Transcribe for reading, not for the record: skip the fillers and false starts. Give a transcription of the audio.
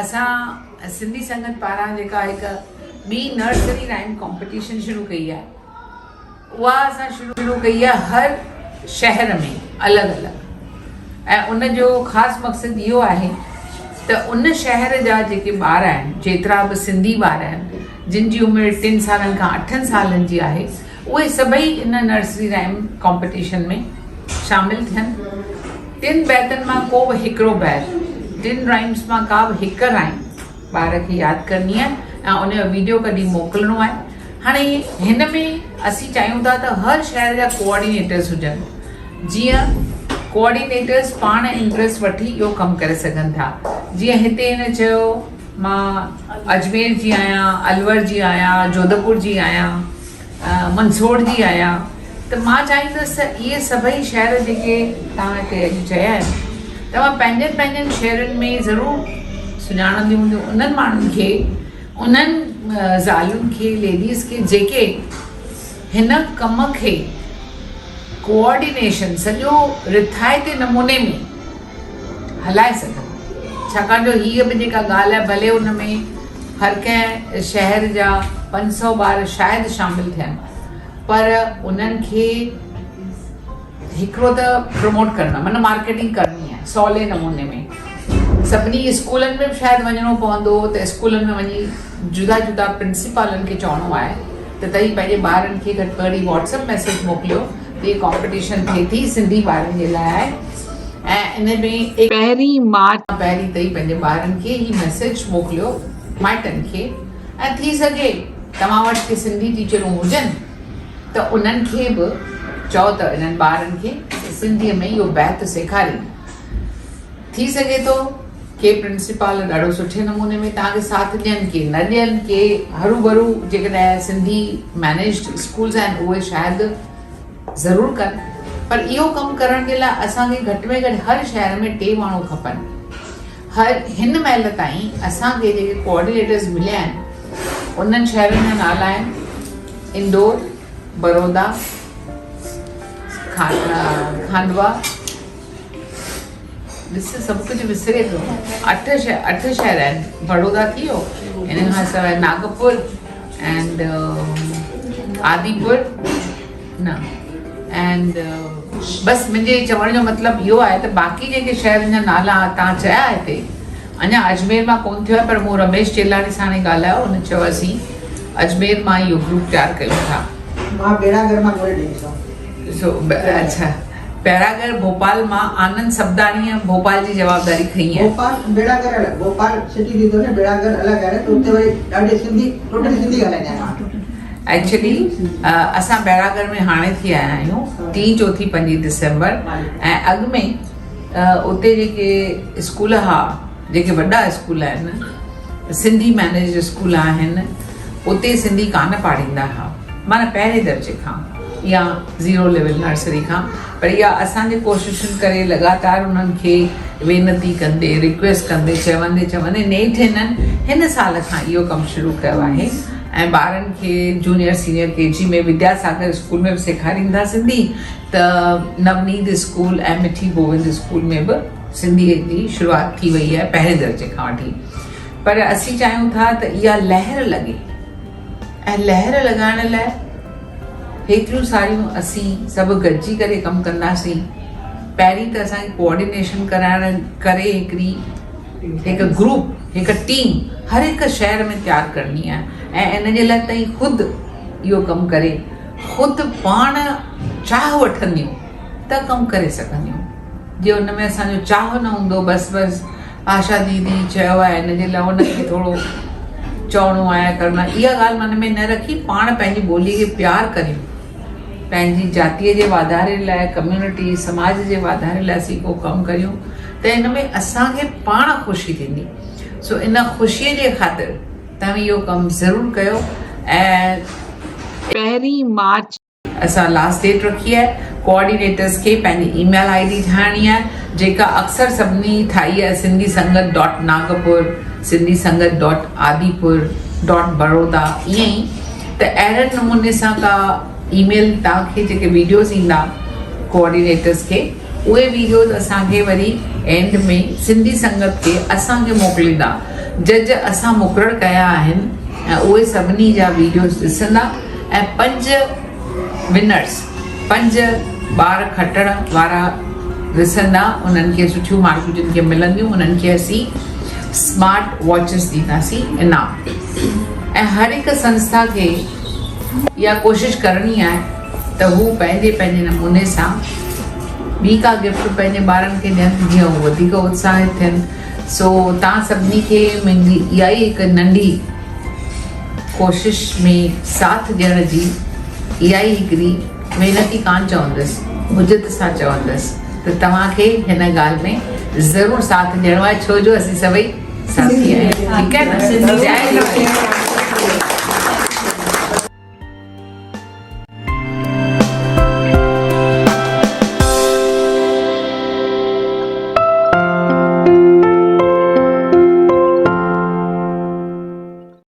असां सिंधी संगत पारां जेका हिकु ॿी नर्सरी राइम कॉम्पिटिशन शुरू कई आहे, उहा असां शुरू कई आहे हर शहर में अलॻि अलॻि। ऐं उन जो ख़ासि मक़सदु इहो आहे त उन शहर जा जेके ॿार आहिनि, जेतिरा बि सिंधी ॿार आहिनि जिन जी उमिरि 3 सालनि खां 8 सालनि जी आहे, उहे सभई इन नर्सरी राइम कॉम्पिटिशन में शामिलु थियनि। 3 बैतनि मां को बि हिकिड़ो बैत, 3 राइम्स मां का बि हिकु राइम ॿार खे यादि करणी आहे ऐं उन जो वीडियो कढी मोकिलिणो आहे। हाणे हिन में असीं चाहियूं था त हर शहर जा कोऑर्डिनेटर्स हुजनि, जीअं कोऑर्डिनेटर्स पाण इंट्रस्ट वठी इहो कमु करे सघनि था। जीअं हिते हिन चयो मां अजमेर जी आहियां, अलवर जी आहियां, जोधपुर जी आहियां, मंदसौर जी आहियां, त मां चाहींदसि त इहे सभई शहर जेके तव्हां हिते अॼु चया आहिनि, तव्हां पंहिंजनि पंहिंजनि शहरनि में ज़रूरु सुञाणंदियूं हूंदियूं उन्हनि माण्हुनि खे, उन्हनि ज़ालुनि खे, लेडीज़ खे जेके हिन कम खे कोऑर्डिनेशन सॼो रिथाइते नमूने में हलाए सघनि। छाकाणि जो हीअ बि जेका ॻाल्हि आहे, भले उन में हर कंहिं शहर जा 500 ॿार शायदि शामिलु थियनि, पर उन्हनि खे हिकिड़ो त प्रमोट करणु, माना मार्केटिंग करणी आहे सवले नमूने में। सभिनी स्कूलनि में बि शायदि वञिणो पवंदो, त स्कूलनि में वञी जुदा जुदा प्रिंसिपलनि खे चवणो आहे त तव्हां पंहिंजे ॿारनि खे घटि में घटि व्हाट्सएप मैसेज मोकिलियो त हीअ कॉम्पिटिशन थिए थी, सिंधी ॿारनि जे लाइ आहे। ऐं इन में 1 मार्च खां पहिरीं ताईं पंहिंजे ॿारनि खे हीअ मैसेज मोकिलियो, माइटनि खे। ऐं थी सघे तव्हां वटि के सिंधी टीचरूं हुजनि त उन्हनि खे बि चओ त इन्हनि ॿारनि खे सिंधीअ में इहो बैत सेखारीनि। थी सघे थो के प्रिंसिपल ॾाढो सुठे नमूने में तव्हांखे साथ ॾियनि, के न ॾियनि, के हरू भरू जेकॾहिं सिंधी मैनेज्ड स्कूल्स आहिनि उहे शायदि ज़रूरु कनि। पर इहो कमु करण जे लाइ असांखे घटि में घटि हर शहर में 2 माण्हू खपनि। हिन महिल ताईं असांखे जेके कोऑर्डिनेटर्स मिलिया आहिनि उन्हनि शहरनि जा नाला आहिनि इंदौर, बड़ौदा, खांडवा, ॾिस सभु कुझु विसरे थो। 8 शहर आहिनि, बड़ौदा थी वियो, इन खां सवाइ नागपुर एंड आदिपुर न, एंड बसि मुंहिंजे चवण जो मतिलबु इहो आहे त बाक़ी जेके शहरनि जा नाला तव्हां चया हिते, अञा अजमेर मां कोन थियो आहे, पर मूं रमेश चेलानी सां हाणे ॻाल्हायो, हुन चयो असीं अजमेर मां इहो ग्रुप तयारु कयूं था। मां बेड़ागर मां ॻोल्हे ॾींदसि। अच्छा, पैरागर भोपाल मां आनंद सबदाणीअ भोपाल जी जवाबदारी खई आहे। भोपाल बेड़ागर अलॻि, भोपाल सिटी थींदो न, बेड़ागर अलॻि आहे, त उते वरी ॾाढी सिंधी टोटली सिंधी ॻाल्हाईंदा आहिनि। एक्चुअली असां बैरागर में हाणे थी आया आहियूं 3, 4, 5 दिसंबर। ऐं अॻु में उते जेके स्कूल हुआ, जेके वॾा स्कूल आहिनि, सिंधी मैनेज्ड स्कूल आहिनि, उते सिंधी कान पाढ़ींदा हुआ, माना पहिरें दर्जे खां या 0 लेवल नर्सरी खां। पर इहा असांजे कोशिशुनि करे लगातार उन्हनि खे वेनती कंदे, रिक्वेस्ट कंदे, चवंदे नेठि हिन साल खां इहो कमु शुरू कयो आहे। ऐं ॿारनि खे जूनियर सीनियर KG में विद्यासागर स्कूल में बि सेखारींदा सिंधी, त नवनीत स्कूल ऐं मिठी गोविंद स्कूल में बि सिंधीअ जी शुरूआति थी वई आहे पहिरें दर्जे खां वठी। पर असीं चाहियूं था त इहा लहर लॻे, ऐं लहर लॻाइण लाइ हेतिरियूं सारियूं असीं सभु गॾिजी करे कमु कंदासीं। पहिरीं त असांखे कोऑर्डिनेशन कराइण करे हिकु ग्रुप, हिकु टीम हर हिकु शहर में तयारु करणी आहे। ऐं इन जे लाइ तव्हां ख़ुदि इहो कमु करे, ख़ुदि पाण चाह वठंदियूं त कमु करे सघंदियूं। जे हुन में असांजो चाह न हूंदो, बसि आशा दीदी चयो आहे इन जे लाइ हुनखे थोरो चवणो आहे, करणो आहे, इहा ॻाल्हि मन में न रखी पाण पंहिंजी ॿोलीअ खे प्यारु करियूं, पंहिंजी जातीअ जे वाधारे लाइ, कम्यूनिटी समाज जे वाधारे लाइ असीं को कमु करियूं, त इन में असांखे पाण ख़ुशी थींदी। सो इन ख़ुशीअ जे ख़ातिर तव्हां इहो कमु ज़रूरु कयो। ऐं 1 मार्च असां लास्ट डेट रखी आहे। कोऑर्डिनेटर्स खे पंहिंजी ईमेल ID ठाहिणी आहे, जेका अक्सर सभिनी ठाही आहे, सिंधी संगत .नागपुर, सिंधी संगत .आदिपुर .बड़ौदा, ईअं ई। त अहिड़े नमूने सां का ईमेल तव्हांखे जेके वीडियोज़ ईंदा कोऑर्डिनेटर्स खे, उहे वीडियोज़ असांखे वरी एंड में सिंधी संगत खे असांखे मोकिलींदा जज असां मुक़ररु कया आहिनि ऐं उहे सभिनी जा वीडियोस ॾिसंदा ऐं 5 विनर्स 5 ॿार खटण वारा ॾिसंदा, उन्हनि खे सुठियूं मार्कूं जिन खे मिलंदियूं उन्हनि खे असीं स्मार्ट वॉचिस ॾींदासीं इनाम। ऐं हर हिकु संस्था खे इहा कोशिशि करणी आहे त हू पंहिंजे पंहिंजे नमूने सां ॿी का गिफ्ट पंहिंजे ॿारनि खे ॾियनि जीअं हू वधीक उत्साहित थियनि। सो तव्हां सभिनी खे मुंहिंजी इहा ई हिकु नंढी कोशिशि में साथ ॾियण जी इहा ई हिकिड़ी महिनती कान चवंदसि, मुजत सां चवंदसि त तव्हांखे हिन ॻाल्हि में ज़रूरु साथ ॾियणो आहे, छो जो असीं सभई साथी आहियूं। ठीकु आहे न? जय झूलेलाल।